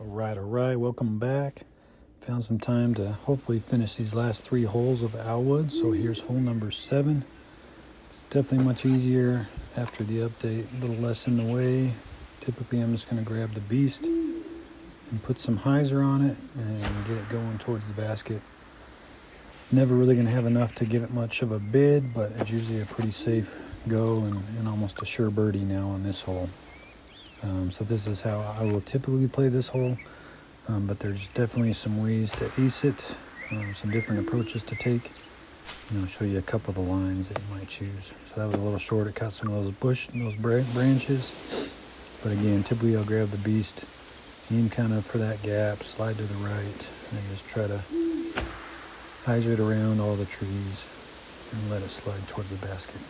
All right, welcome back. Found some time to hopefully finish these last 3 holes of Owlwood. So here's hole number 7. It's definitely much easier after the update, a little less in the way. Typically I'm just going to grab the beast and put some hyzer on it and get it going towards the basket. Never really going to have enough to give it much of a bid, but it's usually a pretty safe go and almost a sure birdie now on this hole. So this is how I will typically play this hole, but there's definitely some ways to ace it, some different approaches to take. I'll show you a couple of the lines that you might choose. So that was a little short. It caught some of those branches. But again, typically I'll grab the beast, aim kind of for that gap, slide to the right, and just try to hyzer it around all the trees and let it slide towards the basket.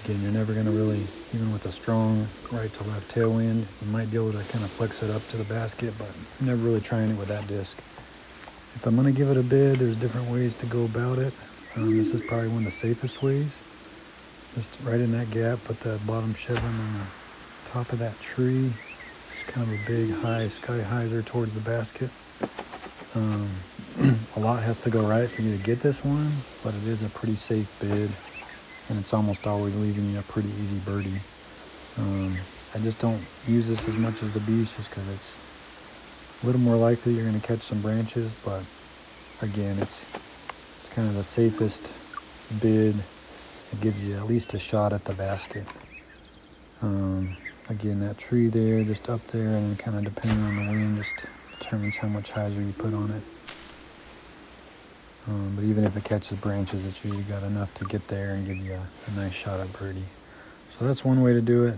Again, you're never going to really, even with a strong right to left tailwind, you might be able to kind of flex it up to the basket, but I'm never really trying it with that disc. If I'm going to give it a bid, there's different ways to go about it. This is probably one of the safest ways. Just right in that gap, put that bottom chevron on the top of that tree. Just kind of a big high sky hyzer towards the basket. A lot has to go right for you to get this one, but it is a pretty safe bid. And it's almost always leaving you a pretty easy birdie. I just don't use this as much as the beast just because it's a little more likely you're going to catch some branches, but again, it's kind of the safest bid. It gives you at least a shot at the basket. Again, that tree there, just up there, and then kind of depending on the wind, just determines how much hyzer you put on it. But even if it catches branches, it's usually got enough to get there and give you a nice shot at birdie. So that's one way to do it.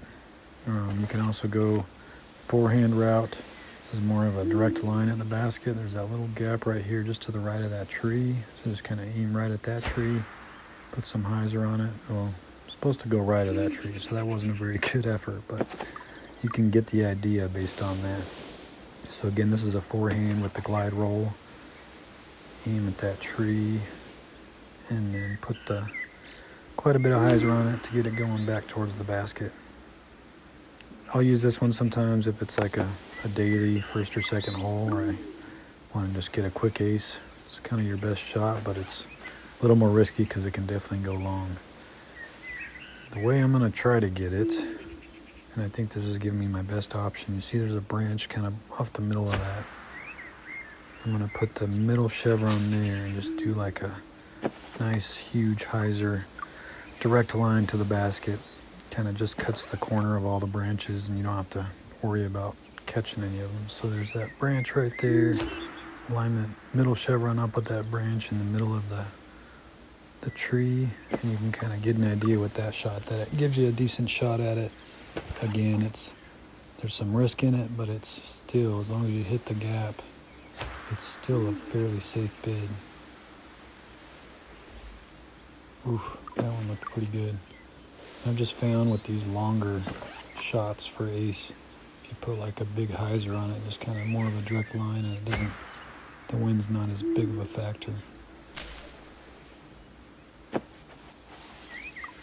You can also go forehand route. This is more of a direct line at the basket. There's that little gap right here just to the right of that tree. So just kind of aim right at that tree, put some hyzer on it. Well, I'm supposed to go right of that tree, so that wasn't a very good effort, but you can get the idea based on that. So again, this is a forehand with the glide roll. Aim at that tree and then put quite a bit of hyzer on it to get it going back towards the basket. I'll use this one sometimes if it's like a daily first or second hole where I want to just get a quick ace. It's kind of your best shot, but it's a little more risky because it can definitely go long. The way I'm going to try to get it, and I think this is giving me my best option, you see there's a branch kind of off the middle of that. I'm going to put the middle chevron there and just do like a nice huge hyzer direct line to the basket. Kind of just cuts the corner of all the branches and you don't have to worry about catching any of them. So there's that branch right there. Line the middle chevron up with that branch in the middle of the tree, and you can kind of get an idea with that shot that it gives you a decent shot at it. Again, there's some risk in it, but it's still, as long as you hit the gap, it's still a fairly safe bid. Oof, that one looked pretty good. I've just found with these longer shots for ace, if you put like a big hyzer on it, just kind of more of a direct line, and the wind's not as big of a factor.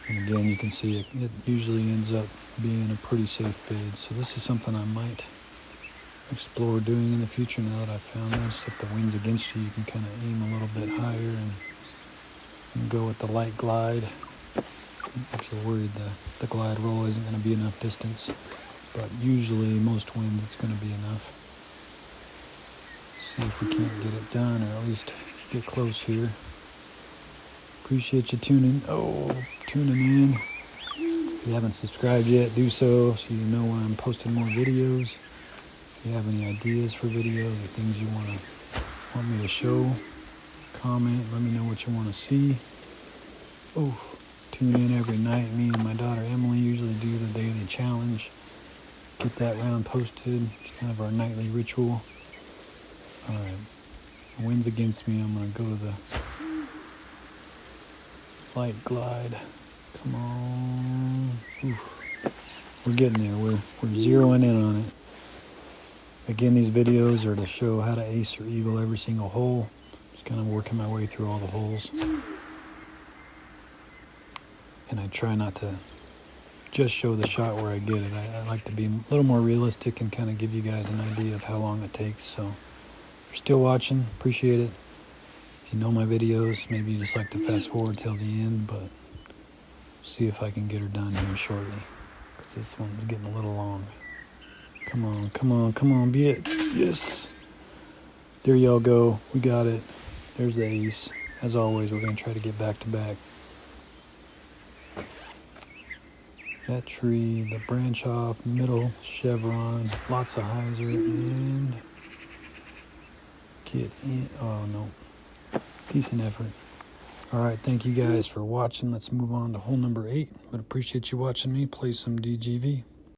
And again, you can see it usually ends up being a pretty safe bid. So this is something I might explore doing in the future now that I've found this. If the wind's against you, you can kind of aim a little bit higher and go with the light glide. If you're worried the glide roll isn't going to be enough distance, but usually most wind it's going to be enough. See if we can't get it done, or at least get close here. Appreciate you tuning in. If you haven't subscribed yet, do so you know when I'm posting more videos. If you have any ideas for videos or things you want me to show, comment, let me know what you want to see. Tune in every night. Me and my daughter Emily usually do the daily challenge. Get that round posted. It's kind of our nightly ritual. Alright, the wind's against me. I'm going to go to the light glide. Come on. We're getting there. We're zeroing in on it. Again, these videos are to show how to ace or eagle every single hole. Just kind of working my way through all the holes. And I try not to just show the shot where I get it. I like to be a little more realistic and kind of give you guys an idea of how long it takes. So if you're still watching, appreciate it. If you know my videos, maybe you just like to fast forward till the end, but see if I can get her done here shortly, because this one's getting a little long. Come on, come on, come on, be it. Yes. There y'all go. We got it. There's the ace. As always, we're going to try to get back to back. That tree, the branch off, middle, chevron, lots of hyzer, and get in. Oh, no. Decent effort. All right, thank you guys for watching. Let's move on to hole number 8. But appreciate you watching me play some DGV.